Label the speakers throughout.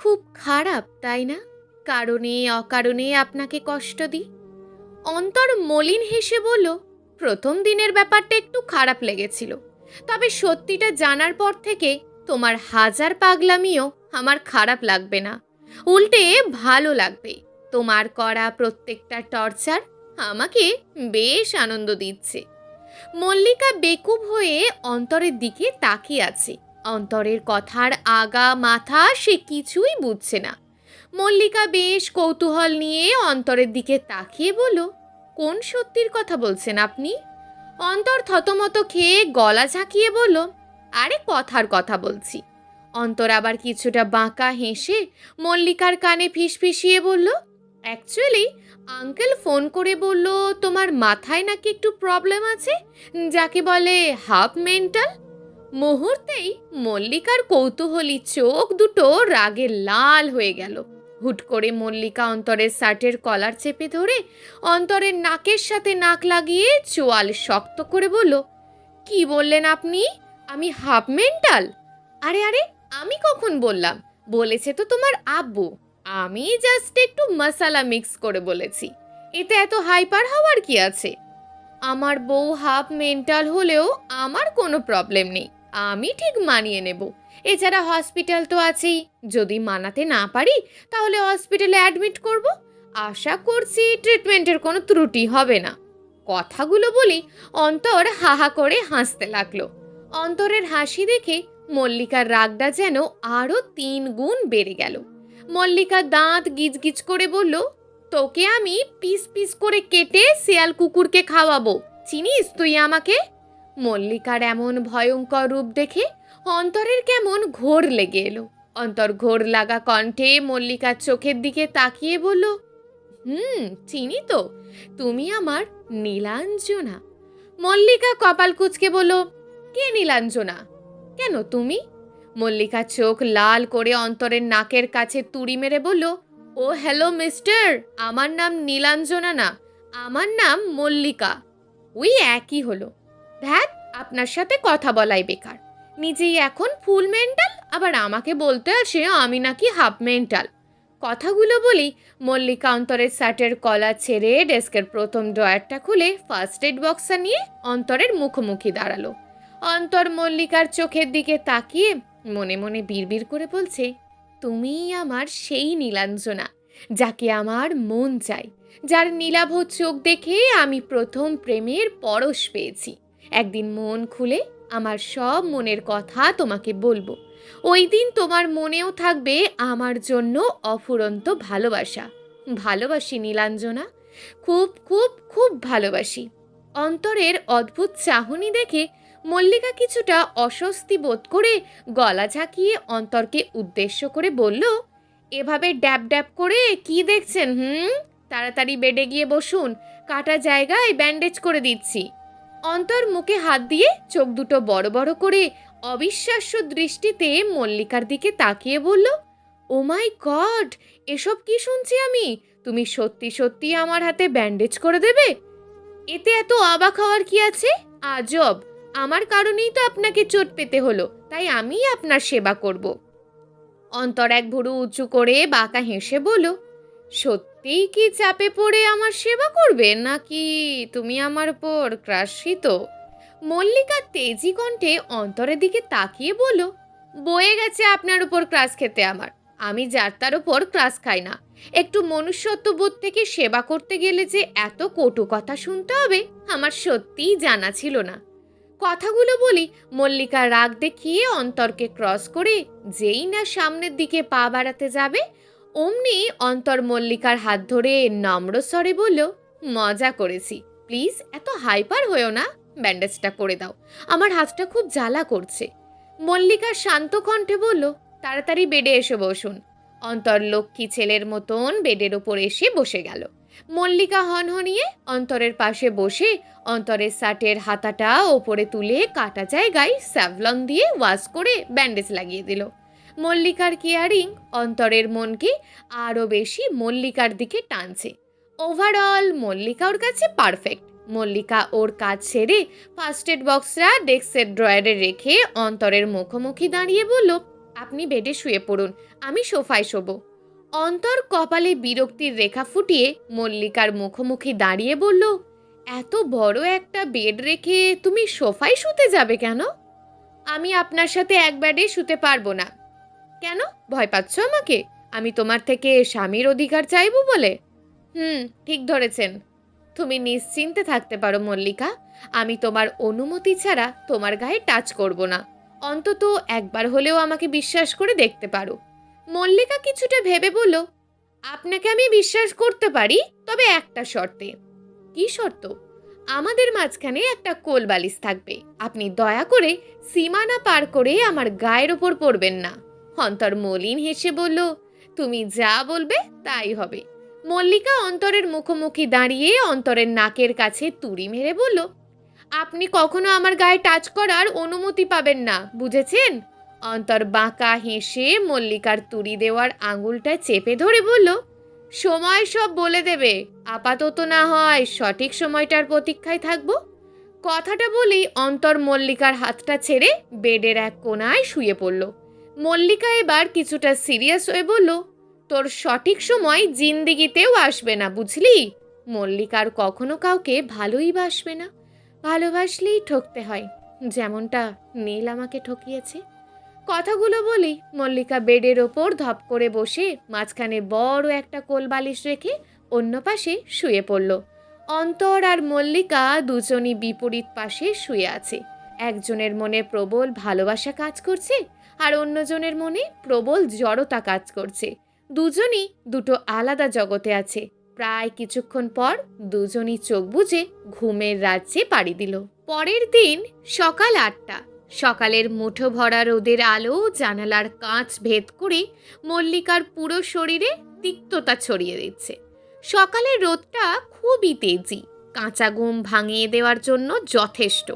Speaker 1: খুব খারাপ, তাই না? কারণে অকারণে আপনাকে কষ্ট দিই। অন্তর মলিন হেসে বলল, প্রথম দিনের ব্যাপারটা একটু খারাপ লেগেছিল, তবে সত্যিটা জানার পর থেকে তোমার হাজার পাগলামিও আমার খারাপ লাগবে না, উল্টে ভালো লাগবে। তোমার করা প্রত্যেকটা টর্চার আমাকে বেশ আনন্দ দিচ্ছে। মল্লিকা বেকুব হয়ে অন্তরের দিকে তাকিয়ে আছে। অন্তরের কথার আগা মাথা সে কিছুই বুঝছে না। মল্লিকা বেশ কৌতূহল নিয়ে অন্তরের দিকে তাকিয়ে বলল, কোন সত্যির কথা বলছেন আপনি? অন্তর থতমত খেয়ে গলা ঝাঁকিয়ে বলল, আরে কথার কথা বলছি। অন্তর আবার কিছুটা বাঁকা হেসে মল্লিকার কানে ফিসফিসিয়ে বলল, অ্যাকচুয়ালি আঙ্কেল ফোন করে বলল তোমার মাথায় নাকি একটু প্রবলেম আছে, যাকে বলে হাফ মেন্টাল। মুহূর্তেই মল্লিকার কৌতূহলী চোখ দুটো রাগে লাল হয়ে গেল। হুট করে মল্লিকা অন্তরের শার্টের কলার চেপে ধরে অন্তরের নাকের সাথে নাক লাগিয়ে চোয়াল শক্ত করে বলল, কি বললেন আপনি? আমি হাফ মেন্টাল? আরে আরে, আমি কখন বললাম? বলেছে তো তোমার আব্বু। আমি জাস্ট একটু মশালা মিক্স করে বলেছি। এতে এত হাইপার হওয়ার কি আছে? আমার বউ হাফ মেন্টাল হলেও আমার কোনো প্রবলেম নেই, আমি ঠিক মানিয়ে নেব। এছাড়া হসপিটাল তো আছেই, যদি মানাতে না পারি তাহলে হসপিটালে অ্যাডমিট করব। আশা করছি ট্রিটমেন্টের কোনো ত্রুটি হবে না। কথাগুলো বলি অন্তর হাহা করে হাসতে লাগলো। অন্তরের হাসি দেখে মল্লিকার রাগটা যেন আরো 3 গুণ বেড়ে গেল। মল্লিকা দাঁত গিজগিজ করে বলল, তোকে আমি পিস পিস করে কেটে শিয়াল কুকুরকে খাওয়াবো, চিনিস তুই আমাকে? মল্লিকার এমন ভয়ঙ্কর রূপ দেখে অন্তরের কেমন ঘোর লেগে এলো। অন্তর ঘোর লাগা কণ্ঠে মল্লিকার চোখের দিকে তাকিয়ে বলল, চিনি তো, তুমি আমার নীলাঞ্জনা। মল্লিকা কপাল কুঁচকে বলল, কে নীলাঞ্জনা? কেন তুমি? মল্লিকা চোখ লাল করে অন্তরের নাকের কাছে তুড়ি মেরে বলল, ও হ্যালো মিস্টার, আমার নাম নীলাঞ্জনা না, আমার নাম মল্লিকা। ওই একই হলো। ধ্যাত, আপনার সাথে কথা বলাই বেকার। নিজেই এখন ফুল মেন্টাল, আবার আমাকে বলতে আসে আমি নাকি হাফ মেন্টাল। কথাগুলো বলি মল্লিকা অন্তরের শার্টের কলার ছেড়ে ডেস্কের প্রথম ড্রয়ারটা খুলে ফার্স্ট এড বক্সটা নিয়ে অন্তরের মুখোমুখি দাঁড়ালো। অন্তর মল্লিকার চোখের দিকে তাকিয়ে মনে মনে বিড়বিড় করে বলছে, তুমিই আমার সেই নীলাঞ্জনা, যাকে আমার মন চাই, যার নীলাভ চোখ দেখে আমি প্রথম প্রেমের পরশ পেয়েছি। একদিন মন খুলে আমার সব মনের কথা তোমাকে বলবো। ওই দিন তোমার মনেও থাকবে আমার জন্য অফুরন্ত ভালোবাসা। ভালোবাসি নীলাঞ্জনা, খুব খুব খুব ভালোবাসি। অন্তরের অদ্ভুত চাহনি দেখে মল্লিকা কিছুটা অস্বস্তি বোধ করে গলা ঝাঁকিয়ে অন্তরকে উদ্দেশ্য করে বলল, এভাবে ড্যাব ড্যাব করে কি দেখছেন? তাড়াতাড়ি বেডে গিয়ে বসুন, কাটা জায়গায় ব্যান্ডেজ করে দিচ্ছি। অন্তর মুখে হাত দিয়ে চোখ দুটো বড় বড় করে অবিশ্বাস্য দৃষ্টিতে মল্লিকার দিকে তাকিয়ে বলল, ও মাই গড, এসব কি শুনছি আমি? তুমি সত্যি সত্যি আমার হাতে ব্যান্ডেজ করে দেবে? এতে এত অবাক হওয়ার কি আছে? আজব, আমার কারণেই তো আপনাকে চোট পেতে হলো, তাই আমি আপনার সেবা করব। অন্তর এক ভুরু উঁচু করে বাঁকা হেসে বলল, সত্যিই কি চাপে পড়ে আমার সেবা করবে, নাকি তুমি আমার উপর ক্রাশিত? মল্লিকা তেজি কণ্ঠে অন্তরের দিকে তাকিয়ে বলল, বয়ে গেছে আপনার উপর ক্রাশ খেতে আমার। আমি যার তার উপর ক্রাশ খাই না। একটু মনুষ্যত্ববোধ থেকে সেবা করতে গেলে যে এত কটু কথা শুনতে হবে আমার সত্যিই জানা ছিল না। কথাগুলো বলি মল্লিকা রাগ দেখিয়ে অন্তরকে ক্রস করে যেই না সামনের দিকে পা বাড়াতে যাবে, অমনি অন্তর মল্লিকার হাত ধরে নম্র স্বরে বলল, মজা করেছি, প্লিজ এত হাইপার হয়েও না, ব্যান্ডেজটা করে দাও, আমার হাতটা খুব জ্বালা করছে। মল্লিকা শান্ত কণ্ঠে বলল, তাড়াতাড়ি বেডে এসে বসুন। অন্তর লক্ষ্মী ছেলের মতন বেডের ওপর এসে বসে গেল। মল্লিকা হনহনিয়ে অন্তরের পাশে বসে অন্তরের শার্টের হাতাটা ওপরে তুলে কাটা জায়গায় স্যাভলন দিয়ে ওয়াশ করে ব্যান্ডেজ লাগিয়ে দিল। মল্লিকার কেয়ারিং অন্তরের মনকে আরও বেশি মল্লিকার দিকে টানছে। ওভারঅল মল্লিকা ওর কাছে পারফেক্ট। মল্লিকা ওর কাজ ছেড়ে ফার্স্ট এড বক্সটা ডেস্কের ড্রয়ারে রেখে অন্তরের মুখোমুখি দাঁড়িয়ে বলল, আপনি বেডে শুয়ে পড়ুন, আমি সোফায় শোবো। অন্তর কপালে বিরক্তির রেখা ফুটিয়ে মল্লিকার মুখোমুখি দাঁড়িয়ে বলল, এত বড় একটা বেড রেখে তুমি সোফায় শুতে যাবে কেন? আমি আপনার সাথে এক বেডে শুতে পারবো না। কেন, ভয় পাচ্ছ আমাকে? আমি তোমার থেকে স্বামীর অধিকার চাইবো বলে? ঠিক ধরেছেন। তুমি নিশ্চিন্তে থাকতে পারো মল্লিকা, আমি তোমার অনুমতি ছাড়া তোমার গায়ে টাচ করব না। অন্তত একবার হলেও আমাকে বিশ্বাস করে দেখতে পারো। মল্লিকা কিছুটা ভেবে বলল, আপনাকে আমি বিশ্বাস করতে পারি, তবে একটা শর্তে। কি শর্ত? আমাদের মাঝখানে একটা কোল বালিশ থাকবে। আপনি দয়া করে সীমানা পার করে আমার গায়ের ওপর পড়বেন না। অন্তর মলিন হেসে বলল, তুমি যা বলবে তাই হবে। মল্লিকা অন্তরের মুখোমুখি দাঁড়িয়ে অন্তরের নাকের কাছে তুড়ি মেরে বলল, আপনি কখনো আমার গায়ে টাচ করার অনুমতি পাবেন না, বুঝেছেন? অন্তর বাঁকা হেসে মল্লিকার তুড়ি দেওয়ার আঙুলটা চেপে ধরে বলল, সময় সব বলে দেবে, আপাতত না হয় সঠিক সময়টার প্রতীক্ষায় থাকবো। কথাটা বলেই অন্তর মল্লিকার হাতটা ছেড়ে বেডের এক কোণায় শুয়ে পড়ল। মল্লিকা এবার কিছুটা সিরিয়াস হয়ে বলল, তোর সঠিক সময় জিন্দিগিতেও আসবে না, বুঝলি? মল্লিকার কখনো কাউকে ভালোই বাসবে না, ভালোবাসলেই ঠকতে হয়, যেমনটা নীল আমাকে ঠকিয়েছে। কথাগুলো বলেই মল্লিকা বেডের ওপর ধপ করে বসে মাঝখানে বড় একটা কোল বালিশ রেখে অন্য পাশে শুয়ে পড়ল। অন্তর আর মল্লিকা দুজনই বিপরীত পাশে শুয়ে আছে। একজনের মনে প্রবল ভালোবাসা কাজ করছে, আর অন্যজনের মনে প্রবল জড়তা কাজ করছে। দুজনই দুটো আলাদা জগতে আছে। প্রায় কিছুক্ষণ পর দুজনই চোখ বুজে ঘুমের রাজ্যে পাড়ি দিল। পরের দিন সকাল 8টা। সকালের মুঠো ভরা রোদের আলো জানালার কাঁচ ভেদ করে মল্লিকার পুরো শরীরে তিক্ততা ছড়িয়ে দিচ্ছে। সকালের রোদটা খুবই তেজি, কাঁচা ঘুম ভাঙিয়ে দেওয়ার জন্য যথেষ্ট।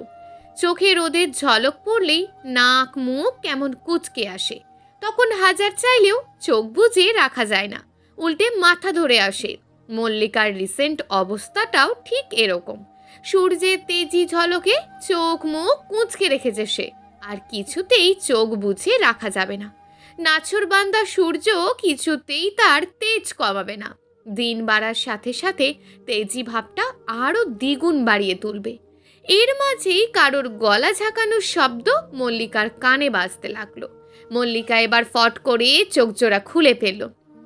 Speaker 1: চোখে রোদের ঝলক পড়লেই নাক মুখ কেমন কুঁচকে আসে। তখন হাজার চাইলেও চোখ বুজে রাখা যায় না, উল্টে মাথা ধরে আসে। মল্লিকার রিসেন্ট অবস্থাটাও ঠিক এরকম। সূর্যের তেজি ঝলকে চোখ মুখ কুঁচকে রেখেছে সে, আর কিছুতেই চোখ বুঝে রাখা যাবে না। নাছোড়বান্দা সূর্য কিছুতেই তার তেজ কমাবে না। দিন বাড়ার সাথে সাথে তেজি ভাবটা আরও দ্বিগুণ বাড়িয়ে তুলবে। এর মাঝেই কারোর গলা ঝাঁকানোর শব্দ মল্লিকার কানে বাজতে লাগলো। মল্লিকা এবার ফট করে চোখ জোড়া খুলে ফেলল।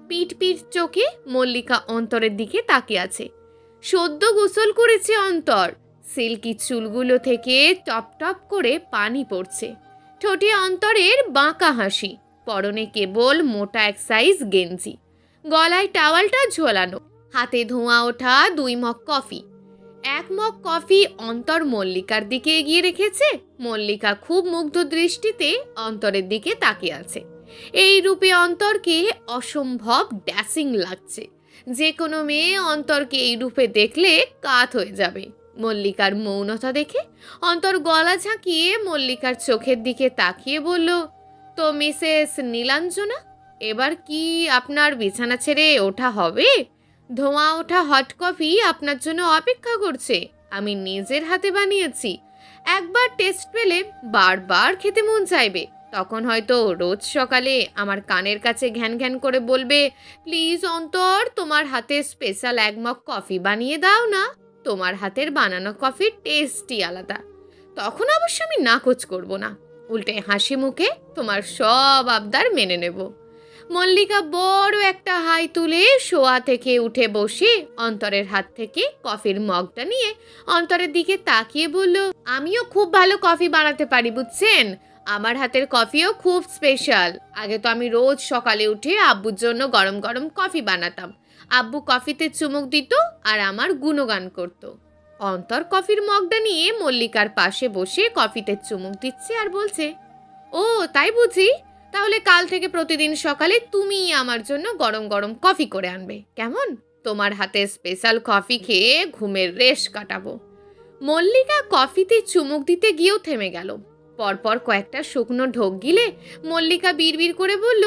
Speaker 1: পিট পিট চোখে মল্লিকা অন্তরের দিকে তাকিয়ে আছে। সদ্য গোসল করেছে অন্তর, সিল্কি চুলগুলো থেকে টপ টপ করে পানি পড়ছে। ঠোঁটে অন্তরের বাঁকা হাসি, পরনে কেবল মোটা এক সাইজ গেঞ্জি, গলায় টাওয়ালটা ঝোলানো, হাতে ধোঁয়া ওঠা 2 মগ কফি। 1 মগ কফি অন্তর মল্লিকার দিকে এগিয়ে রেখেছে। মল্লিকা খুব মুগ্ধ দৃষ্টিতে অন্তরের দিকে তাকিয়ে আছে। এই রূপে অন্তরকে অসম্ভব ড্যাসিং লাগছে। যে কোনো মেয়ে অন্তরকে এই রূপে দেখলে কাত হয়ে যাবে। মল্লিকার মৌনতা দেখে অন্তর গলা ঝাঁকিয়ে মল্লিকার চোখের দিকে তাকিয়ে বলল, তো মিসেস নীলাঞ্জনা, এবার কি আপনার বিছানা ছেড়ে ওঠা হবে? ধোঁয়া ওঠা হট কফি আপনার জন্য অপেক্ষা করছে। আমি নিজের হাতে বানিয়েছি। একবার টেস্ট পেলে বারবার খেতে মন চাইবে। তখন হয়তো রোজ সকালে আমার কানের কাছে ঘ্যান ঘ্যান করে বলবে, প্লিজ অন্তর, তোমার হাতে স্পেশাল 1 মগ কফি বানিয়ে দাও না। তোমার হাতের বানানো কফির টেস্টই আলাদা। তখন অবশ্য আমি নাকচ করব না, উল্টে হাসি মুখে তোমার সব আবদার মেনে নেব। মল্লিকা বড় একটা হাই তুলে শোয়া থেকে উঠে বসে অন্তরের হাত থেকে কফির মগটা নিয়ে অন্তরের দিকে তাকিয়ে বলল, আমিও খুব ভালো কফি বানাতে পারি, বুঝছেন? আমার হাতের কফিও খুব স্পেশাল। আগে তো আমি রোজ সকালে উঠে আব্বুর জন্য গরম গরম কফি বানাতাম। আব্বু কফিতে চুমুক দিত আর আমার গুণগান করত। অন্তর কফির মগটা নিয়ে মল্লিকার পাশে বসে কফিতে চুমুক দিচ্ছে আর বলছে, ও তাই বুঝি? তাহলে কাল থেকে প্রতিদিন সকালে তুমি আমার জন্য গরম গরম কফি করে আনবে, কেমন? তোমার হাতে স্পেশাল কফি খেয়ে ঘুমের রেশ কাটাবো। মল্লিকা কফিতে চুমুক দিতে গিয়েও থেমে গেল। পরপর কয়েকটা শুকনো ঢোক গিলে মল্লিকা বিড়বিড় করে বলল,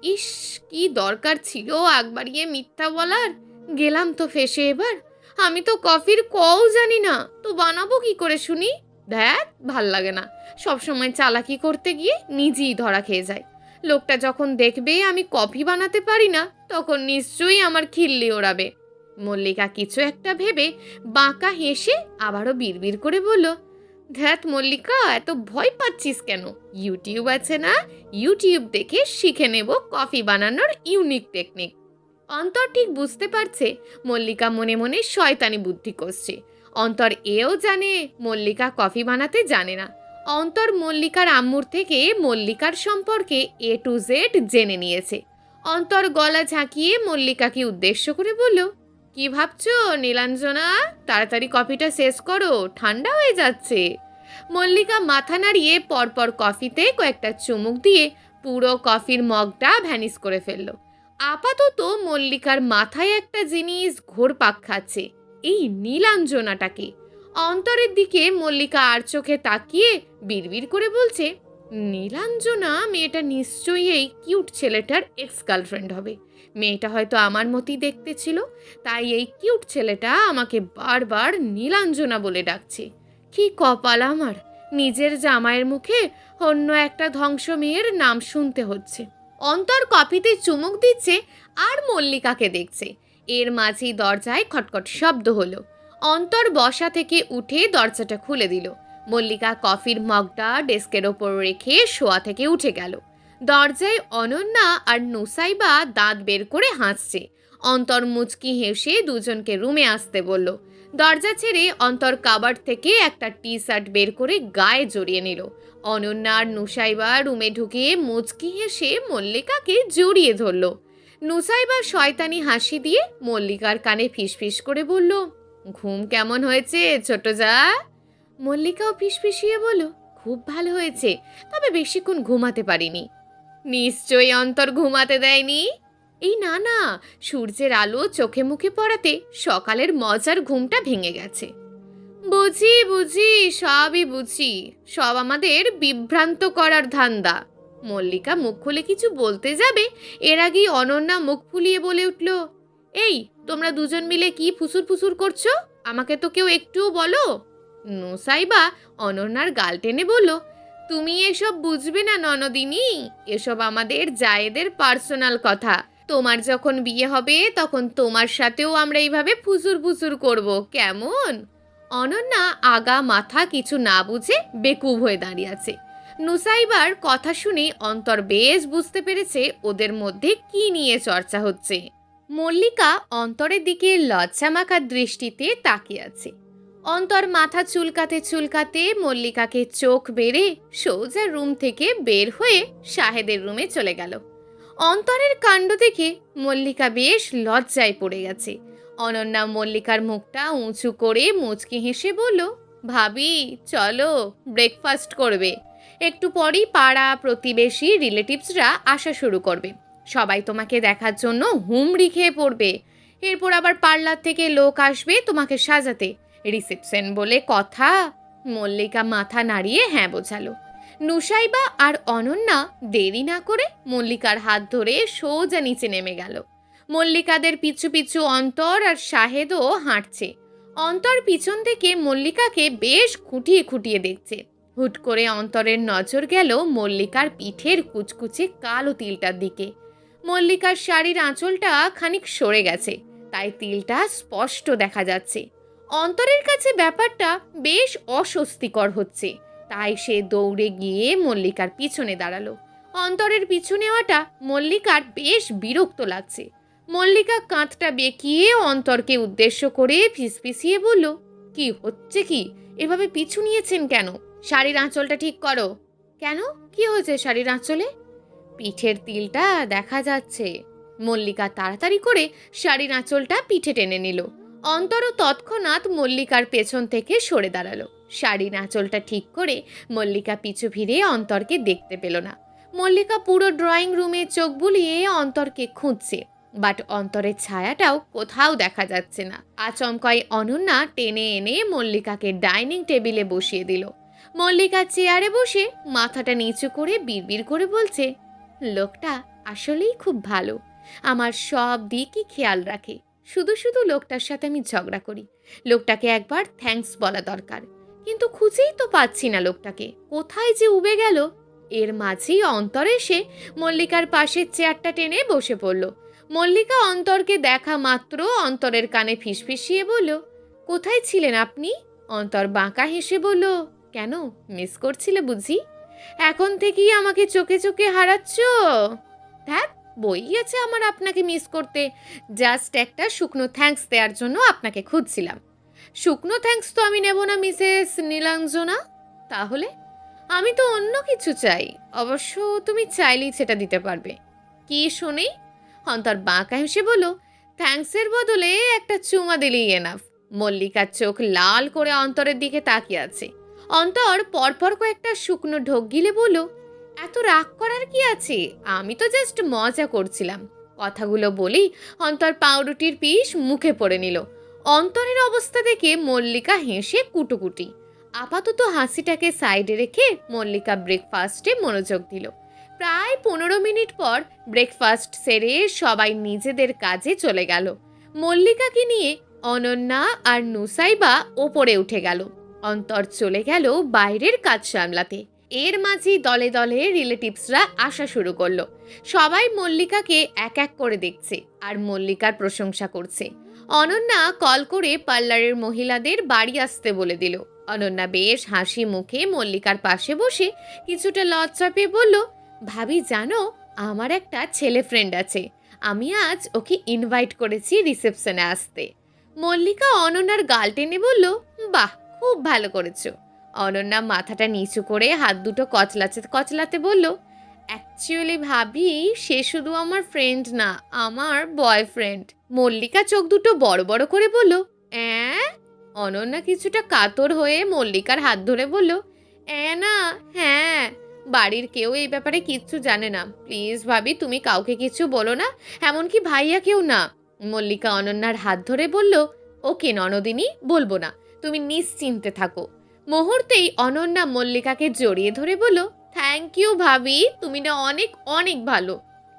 Speaker 1: ইস, কি দরকার ছিল আগ বাড়িয়ে মিথ্যা বলার। গেলাম তো ফেসে এবার। আমি তো কফির কও জানি না, তো বানাবো কি করে শুনি? দেখ, ভাল লাগে না, সবসময় চালাকি করতে গিয়ে নিজেই ধরা খেয়ে যায়। লোকটা যখন দেখবে আমি কফি বানাতে পারি না, তখন নিশ্চয়ই আমার খিল্লি ওড়াবে। মল্লিকা কিছু একটা ভেবে বাঁকা হেসে আবারও বিড়বিড় করে বলল, ধ্যাত মল্লিকা, এত ভয় পাচ্ছিস কেন? ইউটিউব আছে না, ইউটিউব দেখে শিখে নেব কফি বানানোর ইউনিক টেকনিক। অন্তর ঠিক বুঝতে পারছে মল্লিকা মনে মনে শয়তানি বুদ্ধি করছে। অন্তর এও জানে মল্লিকা কফি বানাতে জানে না। অন্তর মল্লিকার আম্মুর থেকে মল্লিকার সম্পর্কে এ টু জেড জেনে নিয়েছে। অন্তর গলা ঝাঁকিয়ে মল্লিকাকে উদ্দেশ্য করে বলল, কি ভাবছো নীলাঞ্জনা? তাড়াতাড়ি কফিটা শেষ করো, ঠান্ডা হয়ে যাচ্ছে। মল্লিকা মাথা নাড়িয়ে পরপর কফিতে কয়েকটা চুমুক দিয়ে পুরো কফির মগটা ভ্যানিশ করে ফেলল। আপাতত মল্লিকার মাথায় একটা জিনিস ঘোরপাক খাচ্ছে, এই নীলাঞ্জনাটাকে। অন্তরের দিকে মল্লিকা আর চোখে তাকিয়ে বিড়বিড় করে বলছে, নীলাঞ্জনা মেয়েটা নিশ্চয়ই এই কিউট ছেলেটার এক্স গার্লফ্রেন্ড হবে। মেয়েটা হয়তো আমার মতোই দেখতে ছিল, তাই এই কিউট ছেলেটা আমাকে বারবার নীলাঞ্জনা বলে ডাকছে। কি কপাল আমার, নিজের জামাইয়ের মুখে অন্য একটা ধ্বংস মেয়ের নাম শুনতে হচ্ছে। অন্তর কফিতে চুমুক দিচ্ছে আর মল্লিকাকে দেখছে। এর মাঝেই দরজায় খটখট শব্দ হলো। অন্তর বসা থেকে উঠে দরজাটা খুলে দিল। মল্লিকা কফির মগটা ডেস্কের ওপর রেখে শোয়া থেকে উঠে গেল। দরজায় অনন্যা আর নুসাইবা দাঁত বের করে হাসছে। অন্তর মুচকি হেসে দুজনকে রুমে আসতে বলল। দরজা ছেড়ে অন্তর কাবার্ড থেকে একটা টি শার্ট বের করে গায়ে জড়িয়ে নিল। অনন্যা আর নুসাইবা রুমে ঢুকে মুচকি হেসে মল্লিকাকে জড়িয়ে ধরল। নুসাইবা শয়তানি হাসি দিয়ে মল্লিকার কানে ফিসফিস করে বলল, ঘুম কেমন হয়েছে ছোট যা? মল্লিকাও ফিসফিসিয়ে বলল, খুব ভালো হয়েছে, তবে বেশিক্ষণ ঘুমাতে পারিনি। নিশ্চয়ই অন্তর ঘুমাতে দেয়নি? এই না না, সূর্যের আলো চোখে মুখে পড়াতে সকালের মজার ঘুমটা ভেঙে গেছে। বুঝি বুঝি, সবই বুঝি, সব আমাদের বিভ্রান্ত করার ধান্দা। মল্লিকা মুখ খুলে কিছু বলতে যাবে, এর আগেই অনন্যা মুখ ফুলিয়ে বলে উঠল, এই তোমরা দুজন মিলে কি ফুসুর ফুসুর করছো? আমাকে তো কেউ একটুও বলো। নুসাইবা অনন্যার গাল টেনে বলল, তুমি এসব বুঝবে না ননদিনী, এসব আমাদের জায়েদের পার্সোনাল কথা। তোমার যখন বিয়ে হবে তখন তোমার সাথেও আমরা এইভাবে ফুসুর ফুসুর করব, কেমন? অনন্যা আগা মাথা কিছু না বুঝে বেকুব হয়ে দাঁড়িয়ে আছে। নুসাইবার কথা শুনে অন্তর বেশ বুঝতে পেরেছে ওদের মধ্যে কি নিয়ে চর্চা হচ্ছে। মল্লিকা অন্তরের দিকে লজ্জামাখা দৃষ্টিতে তাকিয়ে আছে। অন্তর মাথা চুলকাতে চুলকাতে মল্লিকাকে চোখ বেড়ে সোজা রুম থেকে বের হয়ে শাহেদের রুমে চলে গেল। অন্তরের কাণ্ড দেখে মল্লিকা বেশ লজ্জায় পড়ে গেছে। অনন্যা মল্লিকার মুখটা উঁচু করে মুচকি হেসে বলল, ভাবি চলো ব্রেকফাস্ট করবে। একটু পরেই পাড়া প্রতিবেশী রিলেটিভসরা আসা শুরু করবে। সবাই তোমাকে দেখার জন্য হুমড়ি খেয়ে পড়বে। এরপর আবার পার্লার থেকে লোক আসবে তোমাকে সাজাতে, রিসেপশন বলে কথা। মল্লিকা মাথা নাড়িয়ে হ্যাঁ বোঝালো। নুসাইবা আর অনন্যা দেরি না করে মল্লিকার হাত ধরে সোজা নিচে নেমে গেল। মল্লিকাদের পিছু পিছু অন্তর আর শাহেদও হাঁটছে। অন্তর পিছন থেকে মল্লিকাকে বেশ খুঁটিয়ে খুঁটিয়ে দেখছে। হুট করে অন্তরের নজর গেল মল্লিকার পিঠের কুচকুচে কালো তিলটার দিকে। মল্লিকার শাড়ির আঁচলটা খানিক সরে গেছে, তাই তিলটা স্পষ্ট দেখা যাচ্ছে। অন্তরের কাছে ব্যাপারটা বেশ অস্বস্তিকর হচ্ছে, তাই সে দৌড়ে গিয়ে মল্লিকার পিছনে দাঁড়ালো। অন্তরের পিছু নেওয়াটা মল্লিকার বেশ বিরক্ত লাগছে। মল্লিকা কাঁধটা বেঁকিয়ে অন্তরকে উদ্দেশ্য করে ফিসফিসিয়ে বলল, কি হচ্ছে কি? এভাবে পিছু নিয়েছেন কেন? শাড়ির আঁচলটা ঠিক করো। কেন, কি হয়েছে শাড়ির আঁচলে? পিঠের তিলটা দেখা যাচ্ছে। মল্লিকা তাড়াতাড়ি করে শাড়ির আঁচলটা পিঠে টেনে নিল। অন্তরও তৎক্ষণাৎ মল্লিকার পেছন থেকে সরে দাঁড়ালো। শাড়ির আঁচলটা ঠিক করে মল্লিকা পিছু ফিরে অন্তরকে দেখতে পেল না। মল্লিকা পুরো ড্রয়িং রুমে চোখ বুলিয়ে অন্তরকে খুঁজছে, বাট অন্তরের ছায়াটাও কোথাও দেখা যাচ্ছে না। আচমকাই অনন্যা টেনে এনে মল্লিকাকে ডাইনিং টেবিলে বসিয়ে দিল। মল্লিকা চেয়ারে বসে মাথাটা নিচু করে বিড়বিড় করে বলছে, লোকটা আসলেই খুব ভালো, আমার সব দিকই খেয়াল রাখে। শুধু শুধু লোকটার সাথে আমি ঝগড়া করি। লোকটাকে একবার থ্যাঙ্কস বলা দরকার, কিন্তু খুঁজেই তো পাচ্ছি না লোকটাকে, কোথায় যে উবে গেল। এর মাঝেই অন্তর এসে মল্লিকার পাশের চেয়ারটা টেনে বসে পড়ল। মল্লিকা অন্তরকে দেখা মাত্র অন্তরের কানে ফিসফিসিয়ে বলল, কোথায় ছিলেন আপনি? অন্তর বাঁকা হেসে বলল, কেন, মিস করছিলে বুঝি? এখন থেকেই আমাকে চোখে চোখে হারাচ্ছ? ধ্যাত, বই আছে আমার আপনাকে মিস করতে। জাস্ট একটা শুকনো থ্যাঙ্কস দেওয়ার জন্য আপনাকে খুঁজছিলাম। শুকনো থ্যাঙ্কস তো আমি নেব না মিসেস নীলাঞ্জনা। তাহলে? আমি তো অন্য কিছু চাই। অবশ্য তুমি চাইলেই সেটা দিতে পারবে। কি শুনি? অন্তর বাঁকা হেসে বলল, থ্যাঙ্কসের বদলে একটা চুমা দিলেই এনাফ। মল্লিকার চোখ লাল করে অন্তরের দিকে তাকিয়ে আছে। অন্তর পরপর কয়েকটা শুকনো ঢোক গিলে বলল, এত রাগ করার কি আছে? আমি তো জাস্ট মজা করছিলাম। কথাগুলো বলেই অন্তর পাউরুটির পিস মুখে পড়ে নিল। অন্তরের অবস্থা দেখে মল্লিকা হেসে কুটুকুটি। আপাতত হাসিটাকে সাইডে রেখে মল্লিকা ব্রেকফাস্টে মনোযোগ দিল। প্রায় 15 মিনিট পর ব্রেকফাস্ট সেরে সবাই নিজেদের কাজে চলে গেল। মল্লিকাকে নিয়ে অনন্যা আর নুসাইবা ওপরে উঠে গেল। অন্তর চলে গেল বাইরের কাজ সামলাতে। এর মাঝেই দলে দলে রিলেটিভসরা আসা শুরু করলো। সবাই মল্লিকাকে এক এক করে দেখছে আর মল্লিকার প্রশংসা করছে। অনন্যা কল করে পার্লারের মহিলাদের বাড়ি আসতে বলে দিল। অনন্যা বেশ হাসি মুখে মল্লিকার পাশে বসে কিছুটা লজ্জা পেয়ে বলল, ভাবি জানো, আমার একটা ছেলে ফ্রেন্ড আছে। আমি আজ ওকে ইনভাইট করেছি রিসেপশনে আসতে। মল্লিকা অনন্যার গাল টেনে বলল, বাহ, খুব ভালো করেছো। অনন্যা মাথাটা নিচু করে হাত দুটো কচলাতে কচলাতে বলল, অ্যাকচুয়ালি ভাবি, সে শুধু আমার ফ্রেন্ড না, আমার বয়ফ্রেন্ড। মল্লিকা চোখ দুটো বড় বড় করে বলল, অ্যাঁ? অনন্যা কিছুটা কাতর হয়ে মল্লিকার হাত ধরে বলল, না, হ্যাঁ। বাড়ির কেউ এই ব্যাপারে কিচ্ছু জানে না। প্লিজ ভাবি, তুমি কাউকে কিছু বলো না, এমনকি ভাইয়া কেউ না। মল্লিকা অনন্যার হাত ধরে বলল, ওকে ননদিনী, বলবো না, তুমি নিশ্চিন্তে থাকো। মুহূর্তেই অনন্যা মল্লিকাকে জড়িয়ে ধরে বলল, থ্যাংক ইউ ভাবি, তুমি না অনেক অনেক ভালো।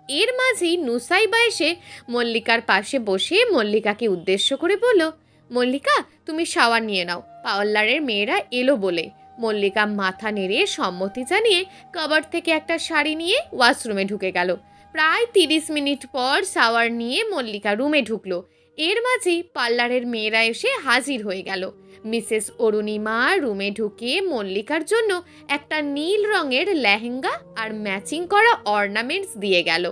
Speaker 1: এর মাঝেই নুসাইবা এসে মল্লিকার পাশে বসে মল্লিকাকে উদ্দেশ্য করে বলল, মল্লিকা, তুমি শাওয়ার নিয়ে নাও, পার্লারের মেয়েরা এলো বলে। মল্লিকা মাথা নেড়ে সম্মতি জানিয়ে কভার থেকে একটা শাড়ি নিয়ে ওয়াশরুমে ঢুকে গেল। প্রায় 30 মিনিট পর শাওয়ার নিয়ে মল্লিকা রুমে ঢুকলো। এর মাঝেই পার্লারের মেয়েরা এসে হাজির হয়ে গেল। মিসেস অরুণিমা রুমে ঢুকে মল্লিকার জন্য একটা নীল রঙের লেহেঙ্গা আর ম্যাচিং করা অর্নামেন্টস দিয়ে গেল।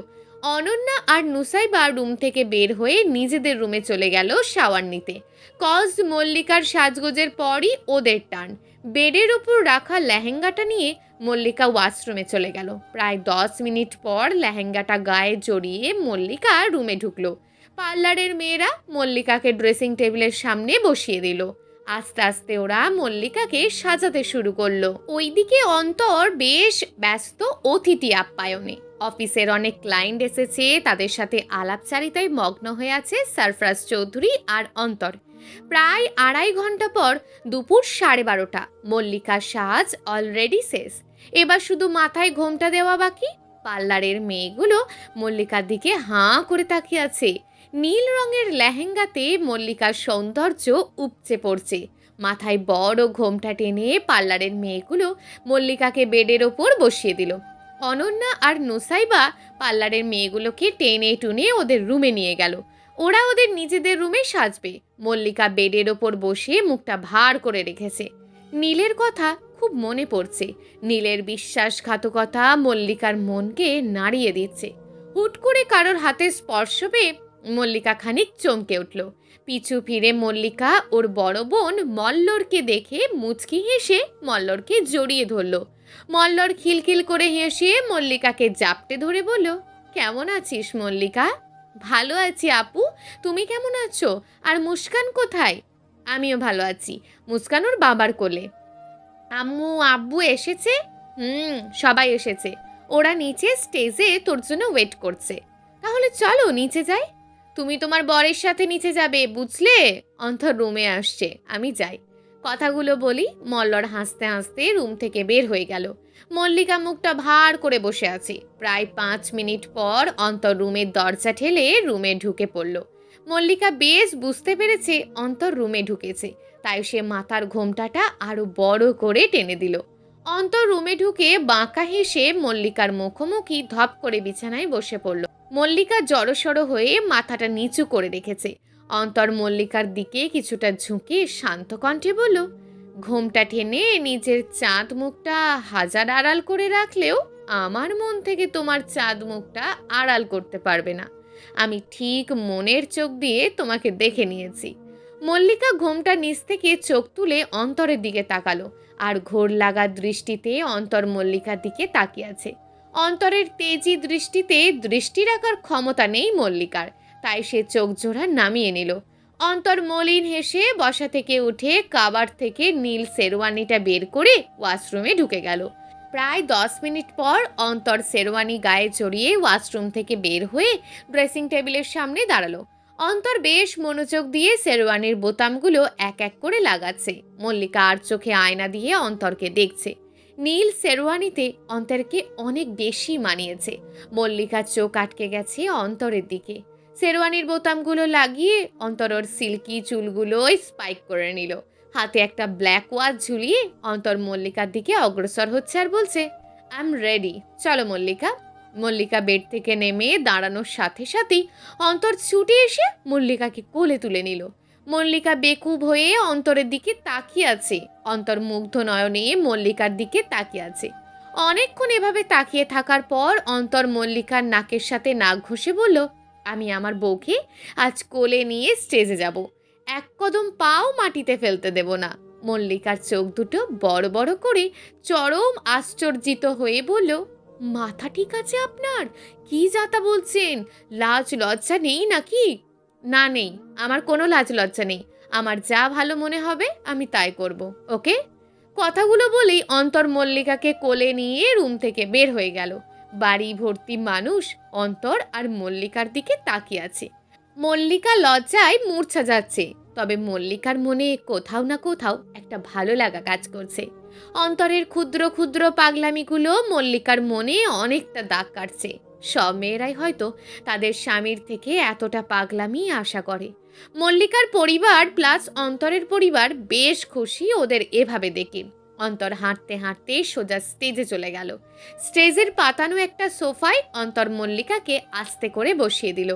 Speaker 1: অনন্যা আর নুসাইবা রুম থেকে বের হয়ে নিজেদের রুমে চলে গেল শাওয়ার নিতে। কজ মল্লিকার সাজগোজের পরই ওদের টান। বেডের উপর রাখা লেহেঙ্গাটা নিয়ে মল্লিকা ওয়াশরুমে চলে গেল। প্রায় 10 মিনিট পর লেহেঙ্গাটা গায়ে জড়িয়ে মল্লিকা রুমে ঢুকলো। পার্লারের মেয়েরা মল্লিকাকে ড্রেসিং টেবিলের সামনে বসিয়ে দিল। আস্তে আস্তে ওরা মল্লিকাকে সাজাতে শুরু করলো। ওইদিকে অন্তর বেশ ব্যস্ত অতিথি আপ্যায়নে। অফিসের অনেক ক্লায়েন্ট এসেছে, তাদের সাথে আলাপচারিতায় মগ্ন হয়ে আছে সরফরাজ চৌধুরী আর অন্তর। প্রায় 2.5 ঘন্টা পর দুপুর 12:30। মল্লিকার সাজ অলরেডি শেষ, এবার শুধু মাথায় ঘোমটা দেওয়া বাকি। পার্লারের মেয়েগুলো মল্লিকার দিকে হাঁ করে তাকিয়ে আছে। নীল রঙের লেহেঙ্গাতে মল্লিকার সৌন্দর্য উপচে পড়ছে। মাথায় বড় ঘোমটা টেনে পার্লারের মেয়েগুলো মল্লিকাকে বেডের ওপর বসিয়ে দিল। অনন্যা আর নুসাইবা পার্লারের মেয়েগুলোকে টেনে টুনে ওদের রুমে নিয়ে গেল। ওরা ওদের নিজেদের রুমে সাজবে। মল্লিকা বেডের ওপর বসে মুখটা ভার করে রেখেছে। নীলের কথা খুব মনে পড়ছে। নীলের বিশ্বাসঘাতকতা মল্লিকার মনকে নাড়িয়ে দিচ্ছে। হুট করে কারোর হাতে স্পর্শ পেয়ে মল্লিকা খানিক চমকে উঠল। পিছু ফিরে মল্লিকা ওর বড় বোন মল্লরকে দেখে মুচকি হেসে মল্লরকে জড়িয়ে ধরল। মল্লর খিলখিল করে হেসে মল্লিকাকে জাপটে ধরে বলল, কেমন আছিস মল্লিকা? ভালো আছি আপু, তুমি কেমন আছো? আর মুস্কান কোথায়? আমিও ভালো আছি, মুস্কান ওর বাবার কোলে। আম্মু আব্বু এসেছে? সবাই এসেছে। ওরা নিচে স্টেজে তোর জন্য ওয়েট করছে। তাহলে চলো নিচে যাই। তুমি তোমার বরের সাথে নিচে যাবে, বুঝলে? অন্তর রুমে আসছে, আমি যাই। কথাগুলো বলি মল্লর হাসতে হাসতে রুম থেকে বের হয়ে গেল। মল্লিকা মুখটা ভার করে বসে আছে। প্রায় 5 মিনিট পর অন্তর রুমের দরজা ঠেলে রুমে ঢুকে পড়ল। মল্লিকা বেশ বুঝতে পেরেছে অন্তর রুমে ঢুকেছে, তাই সে মাথার ঘোমটাটা আরো বড় করে টেনে দিল। অন্তর রুমে ঢুকে বাঁকা হেসে মল্লিকার মুখোমুখি ধপ করে বিছানায় বসে পড়ল। মল্লিকা জড়সড় হয়ে মাথাটা নিচু করে রেখেছে। অন্তর মল্লিকার দিকে কিছুটা ঝুঁকে শান্ত কণ্ঠে বলল, ঘোমটা টেনে নিজের চাঁদ মুখটা হাজার আড়াল করে রাখলেও আমার মন থেকে তোমার চাঁদ মুখটা আড়াল করতে পারবে না। আমি ঠিক মনের চোখ দিয়ে তোমাকে দেখে নিয়েছি। মল্লিকা ঘোমটা নিচ থেকে চোখ তুলে অন্তরের দিকে তাকালো, আর ঘোর লাগা দৃষ্টিতে অন্তর মল্লিকার দিকে তাকিয়ে আছে। অন্তরের তেজি দৃষ্টিতে দৃষ্টি রাখার ক্ষমতা নেই মল্লিকার, তাই সে চোখ জোড়া নামিয়ে নিল। অন্তর মলিন হেসে বসা থেকে উঠে কাবার থেকে নীল শেরওয়ানিটা বের করে ওয়াশরুমে ঢুকে গেল। প্রায় 10 মিনিট পর অন্তর শেরওয়ানি গায়ে জড়িয়ে ওয়াশরুম থেকে বের হয়ে ড্রেসিং টেবিলের সামনে দাঁড়ালো। অন্তর বেশ মনোযোগ দিয়ে শেরওয়ানির বোতামগুলো এক এক করে লাগাচ্ছে। মল্লিকা আর চোখে আয়না দিয়ে অন্তরকে দেখছে। নীল শেরওয়ানিতে অন্তরকে অনেক বেশি মানিয়েছে। মল্লিকার চোখ আটকে গেছে অন্তরের দিকে। শেরওয়ানির বোতামগুলো লাগিয়ে অন্তর ওর সিল্কি চুলগুলো স্পাইক করে নিল। হাতে একটা ব্ল্যাক ওয়াচ ঝুলিয়ে অন্তর মল্লিকার দিকে অগ্রসর হচ্ছে আর বলছে, আই এম রেডি, চলো মল্লিকা। মল্লিকা বেড থেকে নেমে দাঁড়ানোর সাথে সাথেই অন্তর ছুটে এসে মল্লিকাকে কোলে তুলে নিল। মল্লিকা বেকুব হয়ে অন্তরের দিকে তাকিয়ে আছে। অন্তর মুগ্ধ নয়নে মল্লিকার দিকে তাকিয়ে আছে। অনেকক্ষণ এভাবে তাকিয়ে থাকার পর অন্তর মল্লিকার নাকের সাথে নাক ঘষে বলল, আমি আমার বউকে আজ কোলে নিয়ে স্টেজে যাব, এক কদম পাও মাটিতে ফেলতে দেব না। মল্লিকার চোখ দুটো বড় বড় করে চরম আশ্চর্যিত হয়ে বলল, মাথা ঠিক আছে আপনার? কি যাতা বলছেন? লাজ লজ্জা নেই নাকি? না নেই, আমার কোনো লাজ লজ্জা নেই। আমার যা ভালো মনে হবে আমি তাই করব, ওকে? কথাগুলো বলেই অন্তর মল্লিকাকে কোলে নিয়ে রুম থেকে বের হয়ে গেল। বাড়ি ভর্তি মানুষ অন্তর আর মল্লিকার দিকে তাকিয়ে আছে। মল্লিকা লজ্জায় মূর্ছা যাচ্ছে, তবে মল্লিকার মনে কোথাও না কোথাও একটা ভালো লাগা কাজ করছে। অন্তরের ক্ষুদ্র ক্ষুদ্র পাগলামিগুলো মল্লিকার মনে অনেকটা দাগ কাটছে। সব মেয়েরাই হয়তো তাদের স্বামীর থেকে এতটা পাগলামি আশা করে। মল্লিকার পরিবার প্লাস অন্তরের পরিবার বেশ খুশি ওদের এভাবে দেখে। অন্তর হাঁটতে হাঁটতে সোজা স্টেজে চলে গেল। স্টেজের পাতানো একটা সোফায় অন্তর মল্লিকাকে আস্তে করে বসিয়ে দিল।